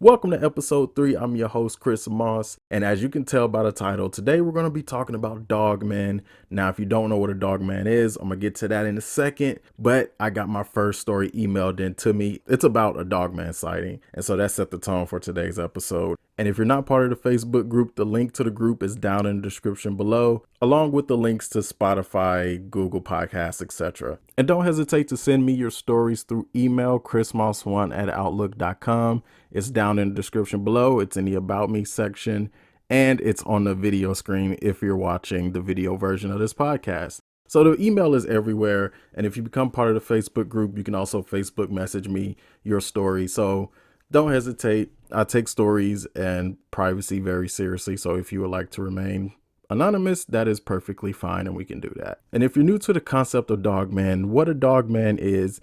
Welcome to episode 3. I'm your host, Chris Moss. And as you can tell by the title, today we're going to be talking about Dogmen. Now, if you don't know what a Dogman is, I'm going to get to that in a second. But I got my first story emailed in to me. It's about a Dogman sighting. And so that set the tone for today's episode. And if you're not part of the Facebook group, the link to the group is down in the description below, along with the links to Spotify, Google Podcasts, etc. And don't hesitate to send me your stories through email, chrismoss1@outlook.com. It's down in the description below. It's in the About Me section, and it's on the video screen if you're watching the video version of this podcast. So the email is everywhere. And if you become part of the Facebook group, you can also Facebook message me your story. So don't hesitate. I take stories and privacy very seriously. So if you would like to remain anonymous, that is perfectly fine, and we can do that. And if you're new to the concept of Dogman, what a Dogman is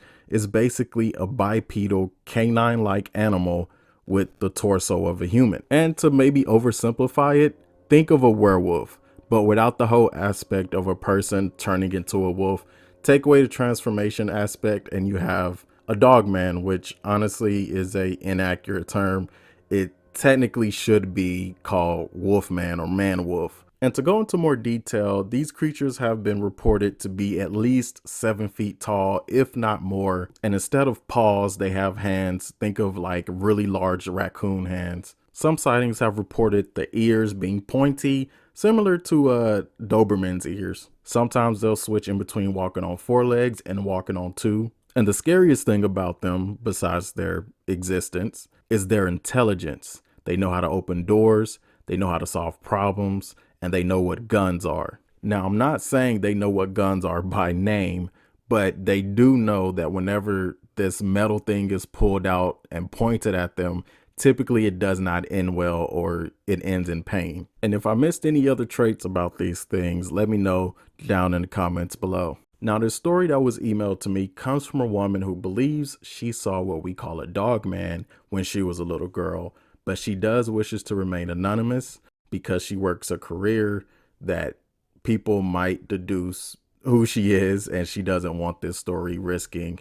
basically a bipedal canine-like animal with the torso of a human. And to maybe oversimplify it, think of a werewolf, but without the whole aspect of a person turning into a wolf. Take away the transformation aspect and you have a Dogman, which honestly is a inaccurate term. It technically should be called Wolfman or Man-Wolf. And to go into more detail, these creatures have been reported to be at least 7 feet tall, if not more. And instead of paws, they have hands. Think of like really large raccoon hands. Some sightings have reported the ears being pointy, similar to Doberman's ears. Sometimes they'll switch in between walking on 4 legs and walking on 2. And the scariest thing about them, besides their existence, is their intelligence. They know how to open doors, they know how to solve problems, and they know what guns are. Now, I'm not saying they know what guns are by name, but they do know that whenever this metal thing is pulled out and pointed at them, typically it does not end well or it ends in pain. And if I missed any other traits about these things, let me know down in the comments below. Now, this story that was emailed to me comes from a woman who believes she saw what we call a Dogman when she was a little girl, but she does wishes to remain anonymous because she works a career that people might deduce who she is, and she doesn't want this story risking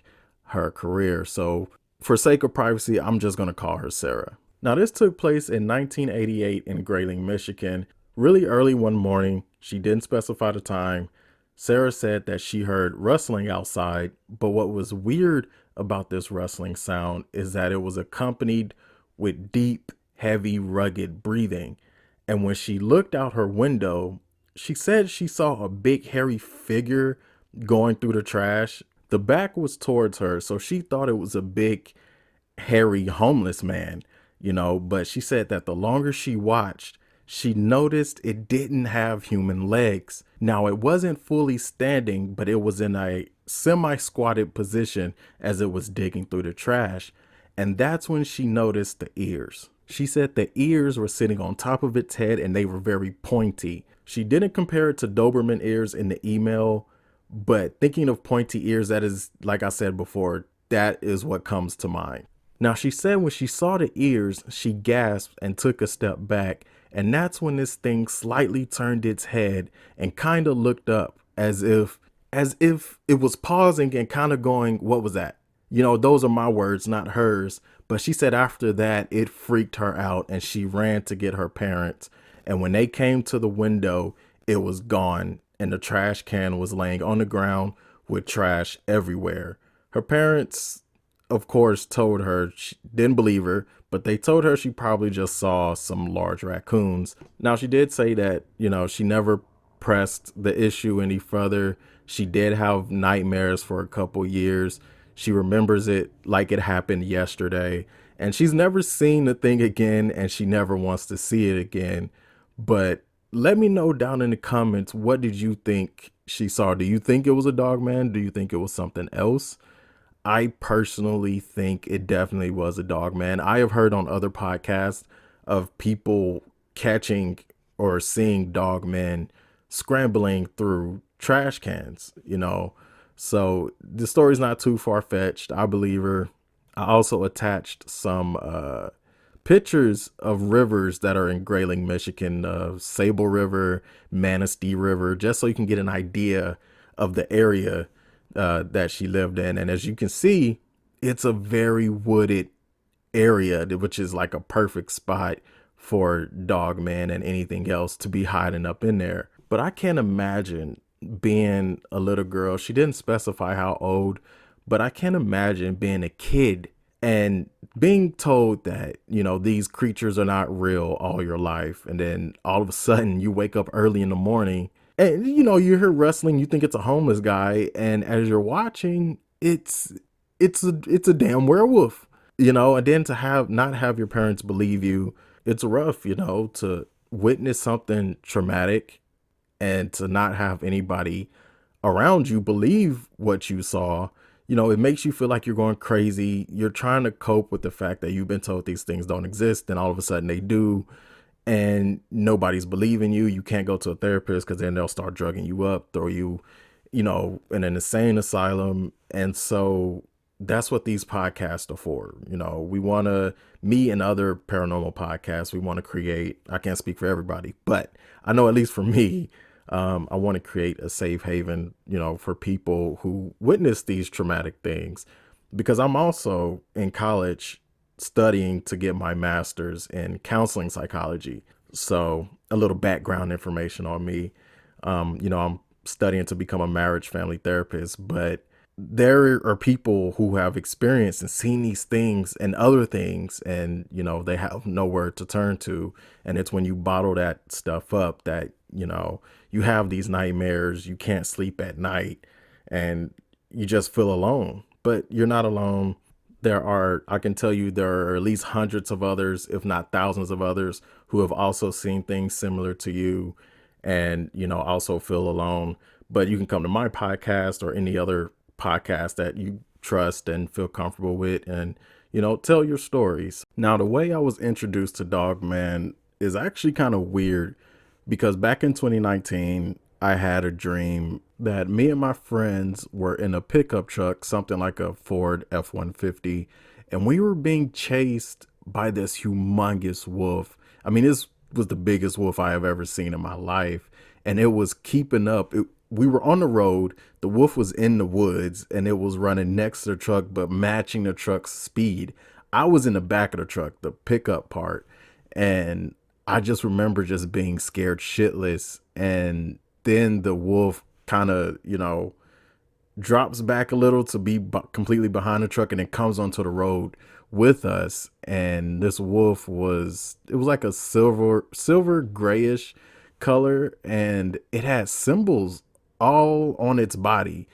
her career. So for sake of privacy, I'm just going to call her Sarah. Now, this took place in 1988 in Grayling, Michigan. Really early one morning, she didn't specify the time. Sarah said that she heard rustling outside, but what was weird about this rustling sound is that it was accompanied with deep, heavy, rugged breathing. And when she looked out her window, she said she saw a big hairy figure going through the trash. The back was towards her, so she thought it was a big, hairy, homeless man, but she said that the longer she watched, she noticed it didn't have human legs. Now, it wasn't fully standing, but it was in a semi-squatted position as it was digging through the trash. And that's when she noticed the ears. She said the ears were sitting on top of its head and they were very pointy. She didn't compare it to Doberman ears in the email, but thinking of pointy ears, that is, like I said before, that is what comes to mind. Now, she said when she saw the ears, she gasped and took a step back. And that's when this thing slightly turned its head and kind of looked up as if it was pausing and kind of going, what was that? Those are my words, not hers. But she said after that, it freaked her out and she ran to get her parents. And when they came to the window, it was gone. And the trash can was laying on the ground with trash everywhere. Her parents, of course, told her, she didn't believe her, but they told her she probably just saw some large raccoons. Now, she did say that, she never pressed the issue any further. She did have nightmares for a couple years. She remembers it like it happened yesterday, and she's never seen the thing again, and she never wants to see it again. But let me know down in the comments, what did you think she saw? Do you think it was a Dogman? Do you think it was something else? I personally think it definitely was a Dogman. I have heard on other podcasts of people catching or seeing Dogmen scrambling through trash cans, So the story's not too far-fetched. I believe her. I also attached some pictures of rivers that are in Grayling, Michigan, Sable River, Manistee River, just so you can get an idea of the area that she lived in. And as you can see, it's a very wooded area, which is like a perfect spot for Dogman and anything else to be hiding up in there. But I can't imagine being a little girl. She didn't specify how old, but I can't imagine being a kid and being told that, you know, these creatures are not real all your life. And then all of a sudden you wake up early in the morning and, you know, you hear wrestling, you think it's a homeless guy. And as you're watching, it's a damn werewolf, you know. And then to have not have your parents believe you, it's rough, you know, to witness something traumatic and to not have anybody around you believe what you saw. You know, it makes you feel like you're going crazy. You're trying to cope with the fact that you've been told these things don't exist, and all of a sudden they do, and nobody's believing you. You can't go to a therapist because then they'll start drugging you up, throw you, you know, in an insane asylum. And so that's what these podcasts are for. You know, we want to, me and other paranormal podcasts, we want to create, I can't speak for everybody, but I know at least for me, I want to create a safe haven, you know, for people who witness these traumatic things, because I'm also in college studying to get my master's in counseling psychology. So a little background information on me. You know, I'm studying to become a marriage family therapist, but there are people who have experienced and seen these things and other things, and, you know, they have nowhere to turn to. And it's when you bottle that stuff up that, you know, you have these nightmares, you can't sleep at night, and you just feel alone. But you're not alone. I can tell you, there are at least hundreds of others, if not thousands of others, who have also seen things similar to you and, you know, also feel alone. But you can come to my podcast or any other podcast that you trust and feel comfortable with, and, you know, tell your stories. Now, the way I was introduced to Dogman is actually kind of weird, because back in 2019, I had a dream that me and my friends were in a pickup truck, something like a Ford F-150, and we were being chased by this humongous wolf. I mean, this was the biggest wolf I have ever seen in my life, and it was keeping up. We were on the road, the wolf was in the woods, and it was running next to the truck, but matching the truck's speed. I was in the back of the truck, the pickup part, and I just remember just being scared shitless. And then the wolf kind of, you know, drops back a little to be completely behind the truck, and then comes onto the road with us. And this wolf it was like a silver grayish color, and it had symbols all on its body.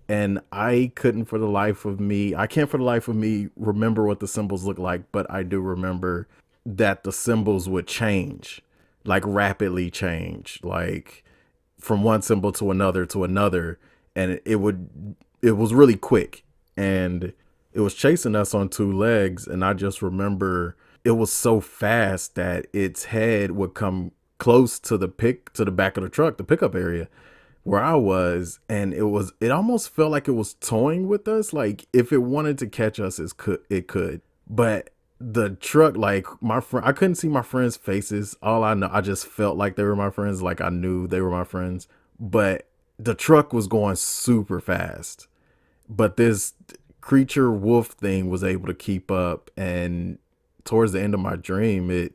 And I can't for the life of me remember what the symbols look like, but I do remember that the symbols would change, like rapidly change, like from one symbol to another, and it was really quick, and it was chasing us on two legs. And I just remember it was so fast that its head would come close to the back of the truck, the pickup area where I was, and it almost felt like it was toying with us. Like if it wanted to catch us, it could. But the truck, like I couldn't see my friends' faces. All I know, I just felt like they were my friends. Like I knew they were my friends, but the truck was going super fast. But this creature wolf thing was able to keep up. And towards the end of my dream, it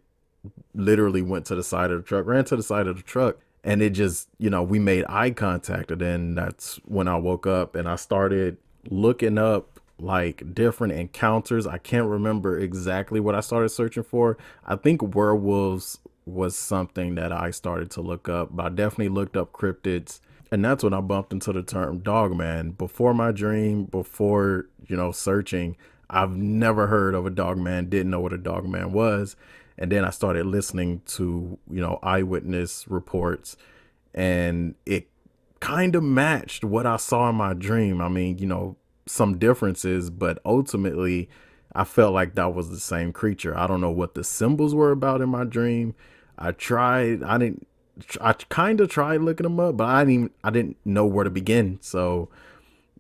literally went to the side of the truck, ran to the side of the truck. And it just, you know, we made eye contact. And then that's when I woke up and I started looking up like different encounters. I can't remember exactly what I started searching for. I think werewolves was something that I started to look up, but I definitely looked up cryptids. And that's when I bumped into the term Dogman. Before my dream, before, you know, searching, I've never heard of a Dogman, didn't know what a Dogman was. And then I started listening to, you know, eyewitness reports, and it kind of matched what I saw in my dream. I mean, you know, some differences, but ultimately I felt like that was the same creature. I don't know what the symbols were about in my dream. I kind of tried looking them up, but I didn't know where to begin. So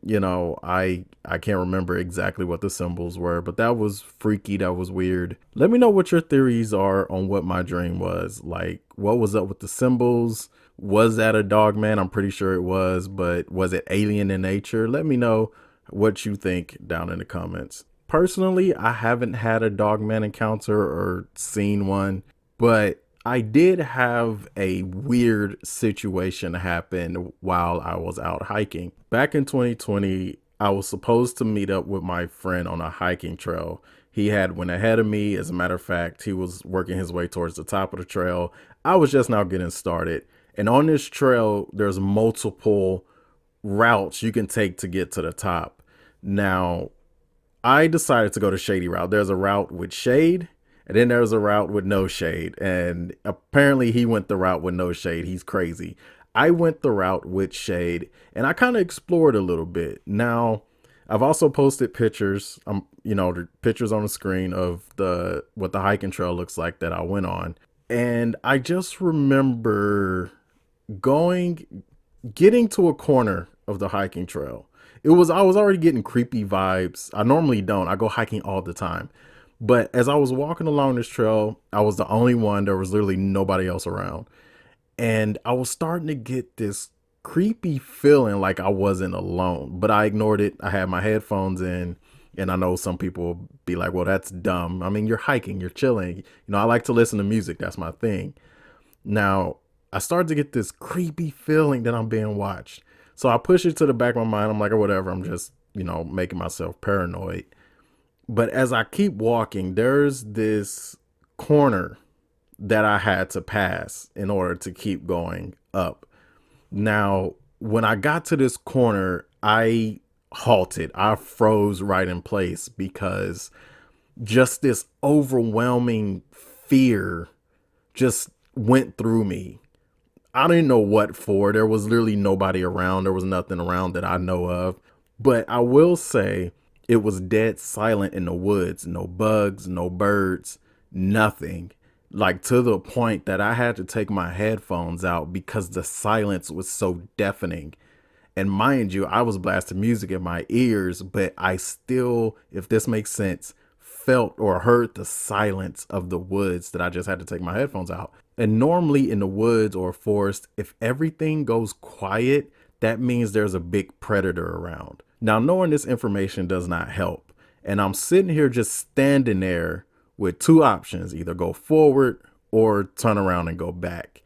I can't remember exactly what the symbols were, but that was freaky. That was weird. Let me know what your theories are on what my dream was. Like, what was up with the symbols? Was that a dog man? I'm pretty sure it was, but was it alien in nature? Let me know what you think down in the comments. Personally, I haven't had a dogman encounter or seen one, but I did have a weird situation happen while I was out hiking. Back in 2020, I was supposed to meet up with my friend on a hiking trail. He had went ahead of me. As a matter of fact, he was working his way towards the top of the trail. I was just now getting started. And on this trail, there's multiple routes you can take to get to the top. Now, I decided to go the shady route. There's a route with shade, and then there's a route with no shade. And apparently he went the route with no shade. He's crazy. I went the route with shade, and I kind of explored a little bit. Now, I've also posted pictures, the pictures on the screen of what the hiking trail looks like that I went on. And I just remember getting to a corner of the hiking trail. I was already getting creepy vibes. I normally don't. I go hiking all the time. But as I was walking along this trail, I was the only one. There was literally nobody else around. And I was starting to get this creepy feeling like I wasn't alone, but I ignored it. I had my headphones in, and I know some people be like, well, that's dumb. I mean, you're hiking, you're chilling. I like to listen to music. That's my thing. Now, I started to get this creepy feeling that I'm being watched. So I push it to the back of my mind. I'm like, oh, whatever. I'm just, making myself paranoid. But as I keep walking, there's this corner that I had to pass in order to keep going up. Now, when I got to this corner, I halted. I froze right in place because just this overwhelming fear just went through me. I didn't know what for. There was literally nobody around. There was nothing around that I know of. But I will say it was dead silent in the woods. No bugs, no birds, nothing. Like, to the point that I had to take my headphones out because the silence was so deafening. And mind you, I was blasting music in my ears, but I still, if this makes sense, felt or heard the silence of the woods that I just had to take my headphones out. And normally in the woods or forest, if everything goes quiet, that means there's a big predator around. Now, knowing this information does not help. And I'm sitting here just standing there with two options, either go forward or turn around and go back.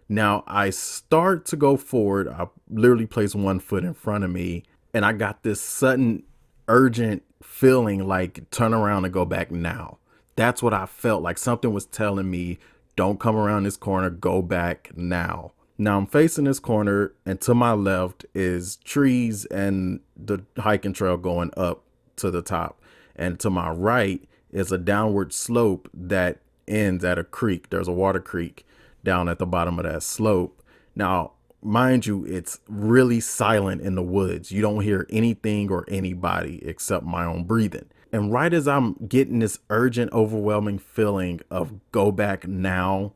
Now, I start to go forward. I literally place one foot in front of me, and I got this sudden urgent feeling like turn around and go back now. That's what I felt like. Something was telling me, don't come around this corner, go back now. Now I'm facing this corner, and to my left is trees and the hiking trail going up to the top. And to my right is a downward slope that ends at a creek. There's a water creek down at the bottom of that slope. Now, mind you, it's really silent in the woods. You don't hear anything or anybody except my own breathing. And right as I'm getting this urgent, overwhelming feeling of go back now,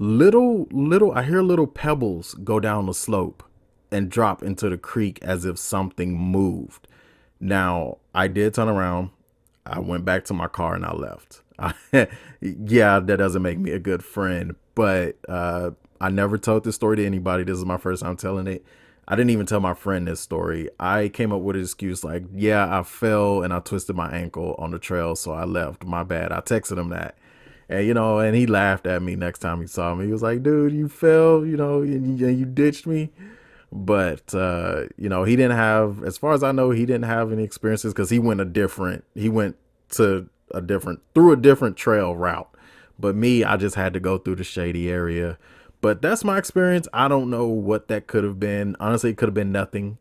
I hear little pebbles go down the slope and drop into the creek as if something moved. Now, I did turn around. I went back to my car and I left. Yeah, that doesn't make me a good friend, but I never told this story to anybody. This is my first time telling it. I didn't even tell my friend this story. I came up with an excuse like, yeah, I fell and I twisted my ankle on the trail, so I left. My bad. I texted him that. And, and he laughed at me next time he saw me. He was like, dude, you fell, and you ditched me. But, he didn't have, as far as I know, he didn't have any experiences because he went through a different trail route. But me, I just had to go through the shady area. But that's my experience. I don't know what that could have been. Honestly, it could have been nothing.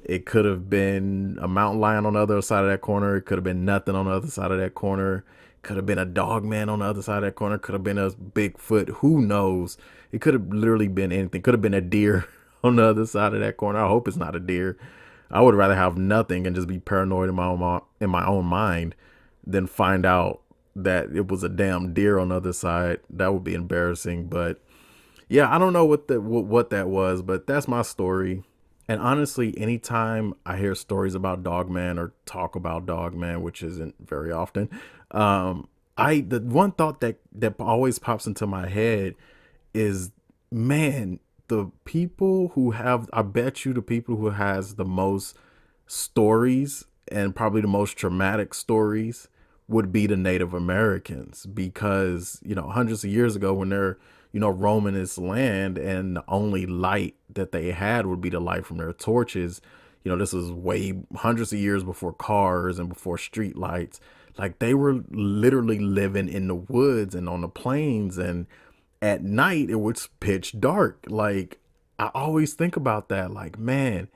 It could have been a mountain lion on the other side of that corner. It could have been nothing on the other side of that corner. Could have been a dog man on the other side of that corner. Could have been a Bigfoot. Who knows? It could have literally been anything. Could have been a deer on the other side of that corner. I hope it's not a deer. I would rather have nothing and just be paranoid in my own mind than find out that it was a damn deer on the other side. That would be embarrassing. But yeah, I don't know what that was, but that's my story. And honestly, anytime I hear stories about Dogman or talk about Dogman, which isn't very often, the one thought that always pops into my head is, man, the people who have, I bet you the people who has the most stories and probably the most traumatic stories would be the Native Americans, because, hundreds of years ago when they're, roaming this land, and the only light that they had would be the light from their torches. This is way hundreds of years before cars and before street lights. Like, they were literally living in the woods and on the plains, and at night it was pitch dark. Like, I always think about that. Like, man,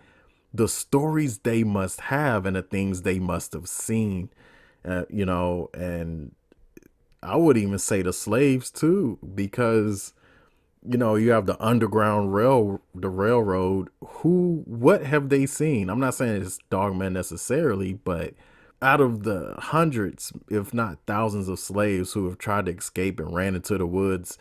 the stories they must have and the things they must have seen, and I would even say the slaves too, because, you have the underground the railroad. What have they seen? I'm not saying it's Dogmen necessarily, but out of the hundreds, if not thousands of slaves who have tried to escape and ran into the woods,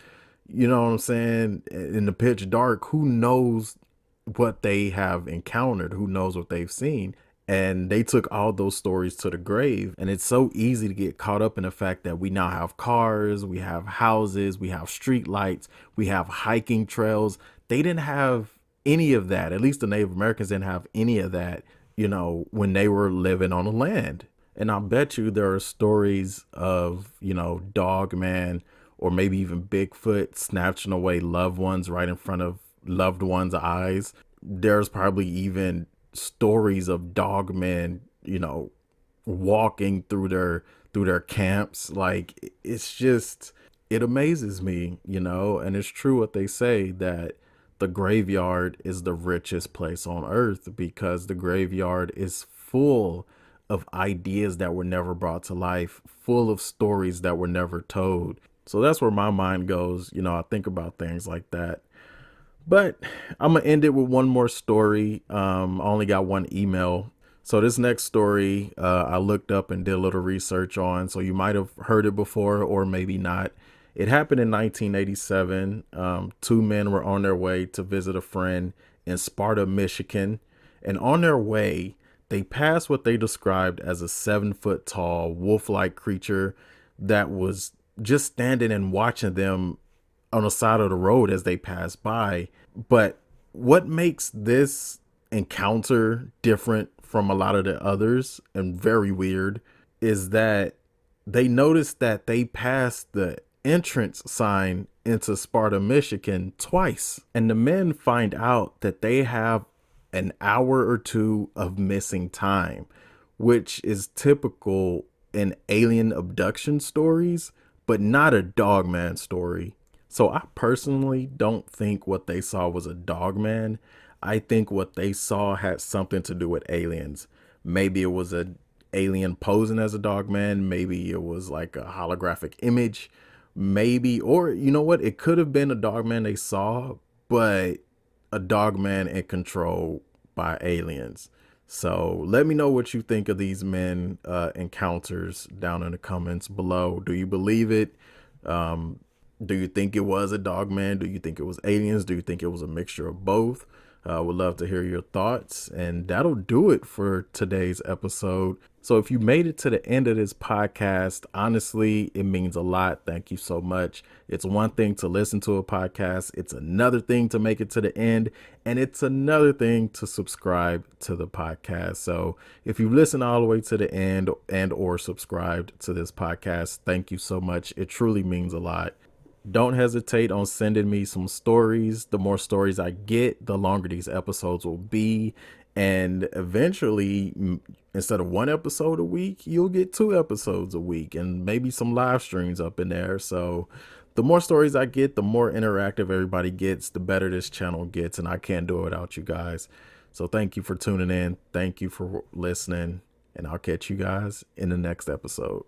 you know what I'm saying, in the pitch dark, who knows what they have encountered, who knows what they've seen. And they took all those stories to the grave. And it's so easy to get caught up in the fact that we now have cars, we have houses, we have street lights, we have hiking trails. They didn't have any of that. At least the Native Americans didn't have any of that, when they were living on the land. And I bet you there are stories of, Dogman or maybe even Bigfoot snatching away loved ones right in front of loved ones' eyes. There's probably even stories of Dogmen, walking through their camps. Like, it amazes me, and it's true what they say, that the graveyard is the richest place on earth, because the graveyard is full of ideas that were never brought to life, full of stories that were never told. So that's where my mind goes. I think about things like that. But I'm going to end it with one more story. I only got one email. So this next story, I looked up and did a little research on. So you might have heard it before or maybe not. It happened in 1987. Two men were on their way to visit a friend in Sparta, Michigan. And on their way, they passed what they described as a 7-foot tall wolf-like creature that was just standing and watching them on the side of the road as they pass by. But what makes this encounter different from a lot of the others and very weird is that they noticed that they passed the entrance sign into Sparta, Michigan twice. And the men find out that they have an hour or two of missing time, which is typical in alien abduction stories, but not a Dogman story. So I personally don't think what they saw was a Dogman. I think what they saw had something to do with aliens. Maybe it was a alien posing as a Dogman. Maybe it was like a holographic image. Maybe, or you know what? It could have been a Dogman they saw, but a Dogman in control by aliens. So let me know what you think of these men encounters down in the comments below. Do you believe it? Do you think it was a Dogman? Do you think it was aliens? Do you think it was a mixture of both? Would love to hear your thoughts. And that'll do it for today's episode. So if you made it to the end of this podcast, honestly, it means a lot. Thank you so much. It's one thing to listen to a podcast. It's another thing to make it to the end. And it's another thing to subscribe to the podcast. So if you listen all the way to the end and or subscribed to this podcast, thank you so much. It truly means a lot. Don't hesitate on sending me some stories. The more stories I get, the longer these episodes will be. And eventually, instead of one episode a week, you'll get 2 episodes a week and maybe some live streams up in there. So the more stories I get, the more interactive everybody gets, the better this channel gets. And I can't do it without you guys. So thank you for tuning in. Thank you for listening. And I'll catch you guys in the next episode.